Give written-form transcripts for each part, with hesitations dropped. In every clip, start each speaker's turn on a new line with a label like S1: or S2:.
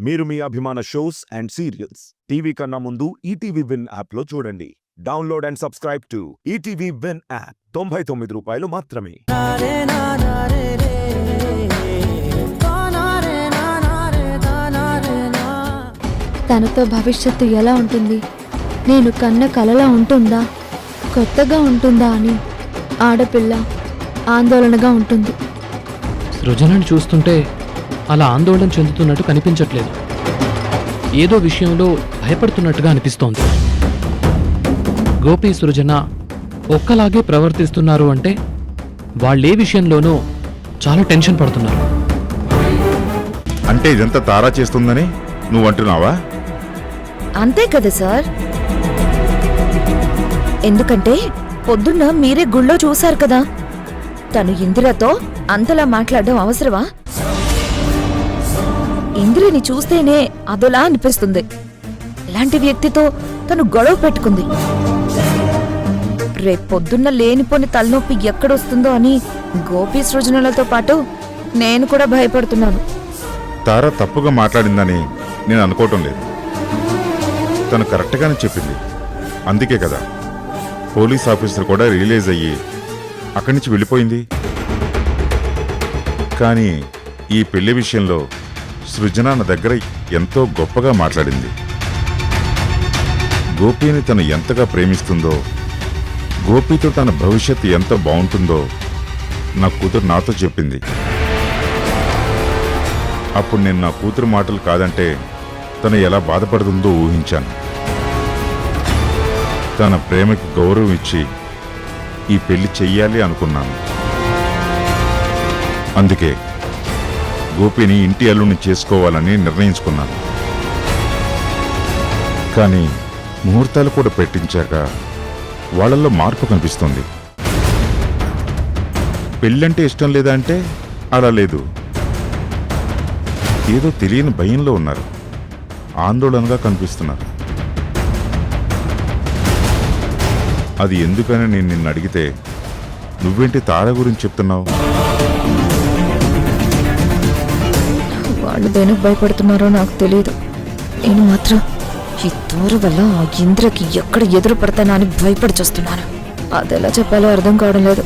S1: మీరు మీ అభిమాన shows and serials TV కన్నా ముందు ఈటీవీ విన్ యాప్లో చూడండి. Download and subscribe to ETV win app. 99 రూపాయలు మాత్రమే.
S2: తనతో భవిష్యత్తు ఎలా ఉంటుంది, నేను కన్న కలలా ఉంటుందా, కొత్తగా ఉంటుందా అని ఆడపిల్ల ఆందోళనగా ఉంటుంది.
S3: సృజనని చూస్తుంటే అలా ఆందోళన చెందుతున్నట్టు కనిపించట్లేదు. ఏదో విషయంలో భయపడుతున్నట్టుగా అనిపిస్తోంది. గోపి సృజన ఒక్కలాగే ప్రవర్తిస్తున్నారు అంటే వాళ్ళే విషయంలోనూ చాలా టెన్షన్ పడుతున్నారు.
S4: అంటే ఇదంతా తారా చేస్తుందని నువ్వు అంటున్నావా?
S5: అంతే కదా సార్. ఎందుకంటే పొద్దున్న మీరే గుళ్ళో చూశారు కదా, తను ఇందిరతో అంతలా మాట్లాడడం అవసరమా? ఇందిరని చూస్తేనే అదోలా అనిపిస్తుంది. ఇలాంటి వ్యక్తితో తను గొడవ పెట్టుకుంది. రేపొద్దున్న లేనిపోని తలనొప్పి ఎక్కడొస్తుందో అని గోపి సృజనలతో పాటు నేను కూడా భయపడుతున్నాను.
S4: తారా తప్పుగా మాట్లాడిందని నేను అనుకోవటం లేదు. తను కరెక్ట్గానే చెప్పింది. అందుకే కదా పోలీస్ ఆఫీసర్ కూడా రియలైజ్ అయ్యి అక్కడి నుంచి వెళ్ళిపోయింది. కానీ ఈ పెళ్లి విషయంలో సృజన నా దగ్గర ఎంతో గొప్పగా మాట్లాడింది. గోపిని తను ఎంతగా ప్రేమిస్తుందో, గోపితో తన భవిష్యత్తు ఎంత బాగుంటుందో నా కూతురు నాతో చెప్పింది. అప్పుడు నేను నా కూతురు మాటలు కాదంటే తను ఎలా బాధపడుతుందో ఊహించాను. తన ప్రేమకి గౌరవం ఇచ్చి ఈ పెళ్లి చెయ్యాలి అనుకున్నాను. అందుకే గోపిని ఇంటి అల్లుని చేసుకోవాలని నిర్ణయించుకున్నాను. కానీ ముహూర్తాలు కూడా పెట్టించాక వాళ్ళల్లో మార్పు కనిపిస్తుంది. పెళ్ళంటే ఇష్టం లేదా అంటే అలా లేదు. ఏదో తెలియని భయంలో ఉన్నారు, ఆందోళనగా కనిపిస్తున్నారు. అది ఎందుకని నేను నిన్ను అడిగితే నువ్వేంటి తార గురించి చెప్తున్నావు?
S5: వాళ్ళు దేనికి భయపడుతున్నారో నాకు తెలియదు. నేను మాత్రం ఈ తోర వల్ల ఆ ఇంద్రకి ఎక్కడ ఎదురు పడతానా అని భయపడి చూస్తున్నాను. అదెలా చెప్పాలో అర్థం కావడం లేదు.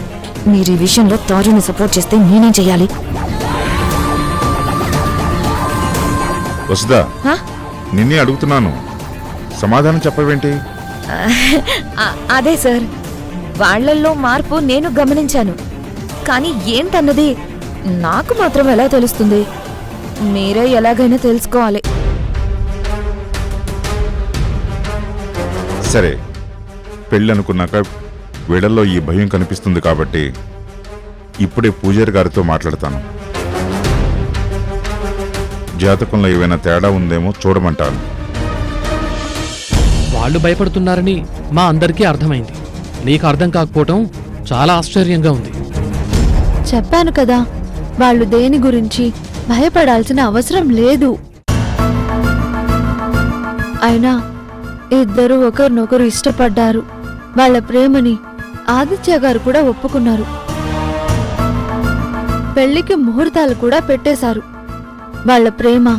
S5: మీరు ఈ విషయంలో తారుని సపోర్ట్ చేస్తే నేనేం చెయ్యాలి?
S4: వసుదా, నిన్నే అడుగుతున్నాను, సమాధానం చెప్పవేంటి?
S5: అదే సార్, వాళ్లల్లో మార్పు నేను గమనించాను. కానీ ఏంటన్నది నాకు మాత్రం ఎలా తెలుస్తుంది? మీరే ఎలాగైనా తెలుసుకోవాలి.
S4: సరే, పెళ్ళనుకున్నాక వీళ్ళల్లో ఈ భయం కనిపిస్తుంది కాబట్టి ఇప్పుడే పూజారి గారితో మాట్లాడతాను. జాతకంలో ఏవైనా తేడా ఉందేమో చూడమంటాను.
S3: వాళ్ళు భయపడుతున్నారని మా అందరికీ అర్థమైంది. నీకు అర్థం కాకపోవటం చాలా ఆశ్చర్యంగా ఉంది.
S2: చెప్పాను కదా, వాళ్ళు దేని గురించి భయపడాల్సిన అవసరం లేదు. అయినా ఇద్దరు ఒకరినొకరు ఇష్టపడ్డారు. వాళ్ళ ప్రేమని ఆదిత్య గారు కూడా ఒప్పుకున్నారు. పెళ్లికి ముహూర్తాలు కూడా పెట్టేశారు. వాళ్ళ ప్రేమ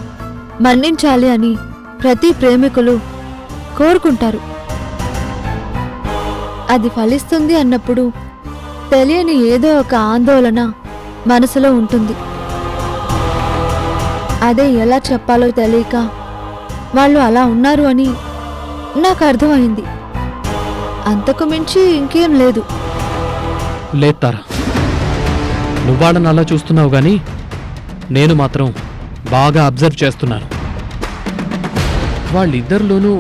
S2: మన్నించాలి అని ప్రతి ప్రేమికులు కోరుకుంటారు. అది ఫలిస్తుంది అన్నప్పుడు తెలియని ఏదో ఒక ఆందోళన మనసులో ఉంటుంది. అదే ఎలా చెప్పాలో తెలియక వాళ్ళు అలా ఉన్నారు అని నాకు అర్థమైంది. అంతకు మించి ఇంకేం లేదు.
S3: లేదు తారా, నువ్వాళ్ళని అలా చూస్తున్నావు గాని నేను మాత్రం బాగా అబ్జర్వ్ చేస్తున్నాను. వాళ్ళిద్దరిలోనూ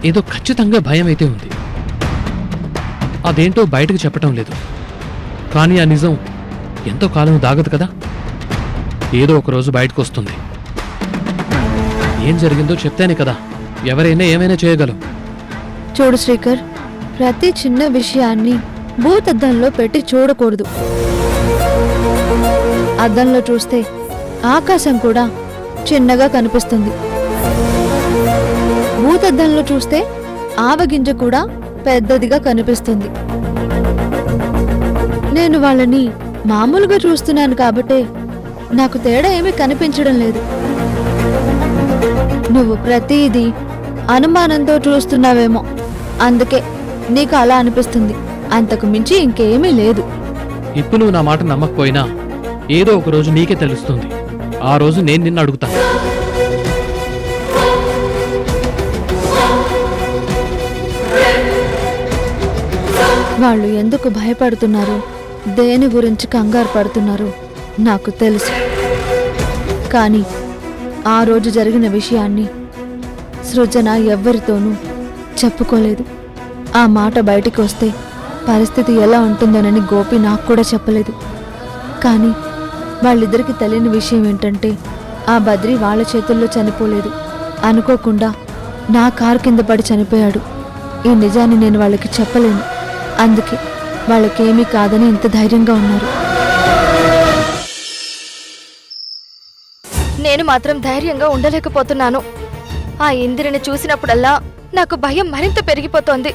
S3: ఏదో ఖచ్చితంగా భయం అయితే ఉంది. అదేంటో బయటకు చెప్పటం లేదు. కానీ ఆ నిజం ఎంతో కాలం దాగదు కదా. ఏదో ఒకరోజు బయటకు వస్తుంది. ఏం జరిగిందో చెప్తేనే కదా ఎవరైనా ఏమైనా చేయగలరు.
S2: చూడు శ్రీకర్, ప్రతి చిన్న విషయాన్ని భూతద్దంలో పెట్టి చూడకూడదు. అద్దంలో చూస్తే ఆకాశం కూడా చిన్నగా కనిపిస్తుంది. భూతద్దంలో చూస్తే ఆవగింజ కూడా పెద్దదిగా కనిపిస్తుంది. నేను వాళ్ళని మామూలుగా చూస్తున్నాను కాబట్టే నాకు తేడా ఏమీ కనిపించడం లేదు. నువ్వు ప్రతిదీ అనుమానంతో చూస్తున్నావేమో, అందుకే నీకు అలా అనిపిస్తుంది. అంతకు మించి ఇంకేమీ లేదు.
S3: ఇప్పుడు నువ్వు నా మాట నమ్మకపోయినా ఏదో ఒక రోజు నీకే తెలుస్తుంది. ఆ రోజు నేను నిన్ను అడుగుతా.
S2: వాళ్ళు ఎందుకు భయపడుతున్నారు, దేని గురించి కంగారు పడుతున్నారు నాకు తెలుసు. కానీ ఆ రోజు జరిగిన విషయాన్ని సృజన ఎవ్వరితోనూ చెప్పుకోలేదు. ఆ మాట బయటికి వస్తే పరిస్థితి ఎలా ఉంటుందోనని గోపి నాకు కూడా చెప్పలేదు. కానీ వాళ్ళిద్దరికి తెలియని విషయం ఏంటంటే ఆ బద్రి వాళ్ళ చేతుల్లో చనిపోలేదు. అనుకోకుండా నా కారు కింద పడి చనిపోయాడు. ఈ నిజాన్ని నేను వాళ్ళకి చెప్పలేను. అందుకే వాళ్ళకేమీ కాదని ఇంత ధైర్యంగా ఉన్నారు.
S5: నేను మాత్రం ధైర్యంగా ఉండలేకపోతున్నాను. ఆ ఇందిరిని చూసినప్పుడల్లా నాకు భయం మరింత పెరిగిపోతోంది.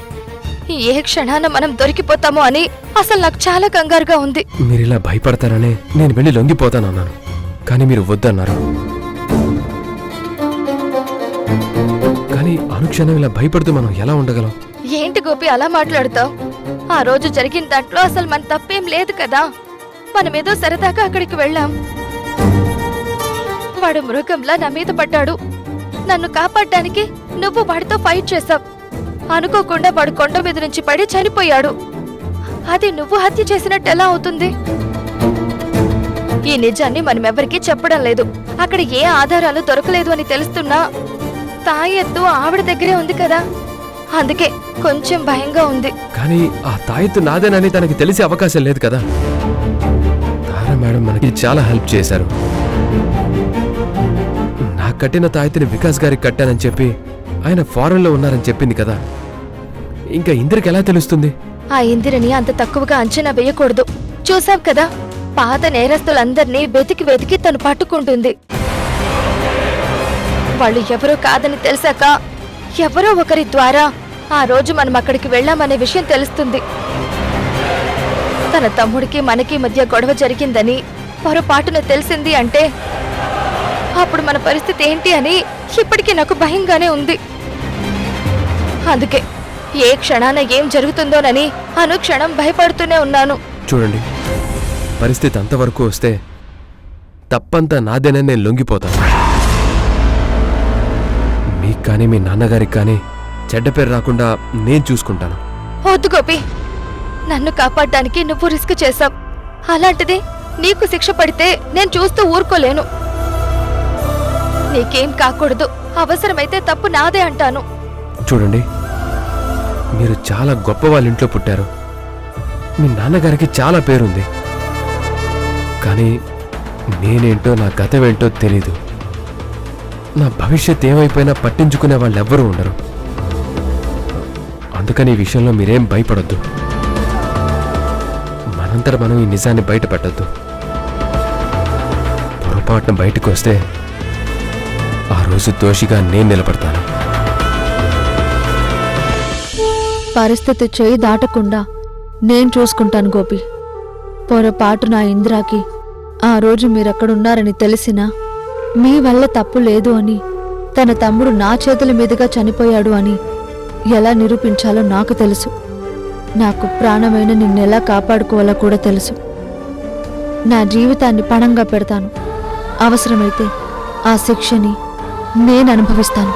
S5: ఏ క్షణాన మనం దొరికిపోతామో అని అసలు నాకు చాలా కంగారుగా ఉంది.
S6: మీరిలా భయపడతారనే నేను వెళ్ళి లొంగిపోతానన్నాను, కానీ మీరు వద్దన్నారు. కానీ అనుక్షణం ఇలా భయపడుతూ మనం ఎలా ఉండగలం?
S5: ఏంటి గోపి అలా మాట్లాడుతావు? ఆ రోజు జరిగిన దాంట్లో అసలు మన తప్పేం లేదు కదా. మనమేదో సరదాగా అక్కడికి వెళ్ళాం. వాడు మృగంలా నా మీద పడ్డాడు. నన్ను కాపాడడానికి నువ్వు వాడితో ఫైట్ చేశావు. అనుకోకుండా వాడు కొండ మీద నుంచి పడి చనిపోయాడు. అది నువ్వు హత్య చేసినట్టు ఎలా అవుతుంది? ఈ నిజాన్ని మనమెవ్వరికీ చెప్పడం లేదు. అక్కడ ఏ ఆధారాలు దొరకలేదు అని తెలుస్తున్నా తాయెత్తు ఆవిడ దగ్గరే ఉంది కదా, అందుకే కొంచెం భయంగా ఉంది.
S6: కానీ ఆ తాయెత్తు నాదేనని తనకి తెలిసే అవకాశం లేదు కదా. తారా మేడం మనకి చాలా హెల్ప్ చేశారు. నాకు కట్టిన తాయెత్తుని వికాస్ గారికి కట్టానని చెప్పి ఆయన ఫారెన్ లో ఉన్నారని చెప్పింది కదా. ఇంకా ఇందిరికి ఎలా తెలుస్తుంది?
S5: ఆ ఇందిరని అంత తక్కువగా అంచనా వేయకూడదు. చూసావు కదా, పాత నేరస్తులందర్నీ వెతికి వెతికి తను పట్టుకుంటుంది. వాళ్ళు ఎవరో కాదని తెలిసాక ఎవరో ఒకరి ద్వారా ఆ రోజు మనం అక్కడికి వెళ్ళామనే విషయం తెలుస్తుంది. తన తమ్ముడికి మనకి మధ్య గొడవ జరిగిందని పొరపాటున తెలిసింది అంటే అప్పుడు మన పరిస్థితి ఏంటి అని ఇప్పటికీ నాకు భయంగానే ఉంది. అందుకే ఏ క్షణాన ఏం జరుగుతుందోనని అనుక్షణం భయపడుతూనే ఉన్నాను.
S6: చూడండి, పరిస్థితి అంతవరకు వస్తే తప్పంతా నాదేనని నేను లొంగిపోతాను. మీకు కానీ మీ నాన్నగారికి కానీ చెడ్డ పేరు రాకుండా నేను చూసుకుంటాను.
S5: వద్దు గోపి, నన్ను కాపాడడానికి నువ్వు రిస్క్ చేశావు. అలాంటిది నీకు శిక్ష పడితే నేను చూస్తూ ఊరుకోలేను. నీకేం కాకూడదు, అవసరమైతే తప్పు నాదే అంటాను.
S6: చూడండి, మీరు చాలా గొప్ప వాళ్ళ ఇంట్లో పుట్టారు. మీ నాన్నగారికి చాలా పేరుంది. కానీ నేనేంటో, నా గతమేంటో తెలీదు. నా భవిష్యత్ ఏమైపోయినా పట్టించుకునే వాళ్ళు ఎవ్వరూ ఉండరు. అందుకని ఈ విషయంలో మీరేం భయపడొద్దు. మనంతట మనం ఈ నిజాన్ని బయట పెట్టద్దు. పొరపాటున బయటకు వస్తే ఆ రోజు దోషిగా నేను నిలబడతాను.
S2: పరిస్థితి చేయి దాటకుండా నేను చూసుకుంటాను గోపి. పొరపాటు నా ఇందిరాకి ఆ రోజు మీరక్కడున్నారని తెలిసినా మీ వల్ల తప్పు లేదు అని, తన తమ్ముడు నా చేతుల మీదుగా చనిపోయాడు అని ఎలా నిరూపించాలో నాకు తెలుసు. నాకు ప్రాణమైన నిన్నెలా కాపాడుకోవాలో కూడా తెలుసు. నా జీవితాన్ని పణంగా పెడతాను. అవసరమైతే ఆ శిక్షని నేను అనుభవిస్తాను.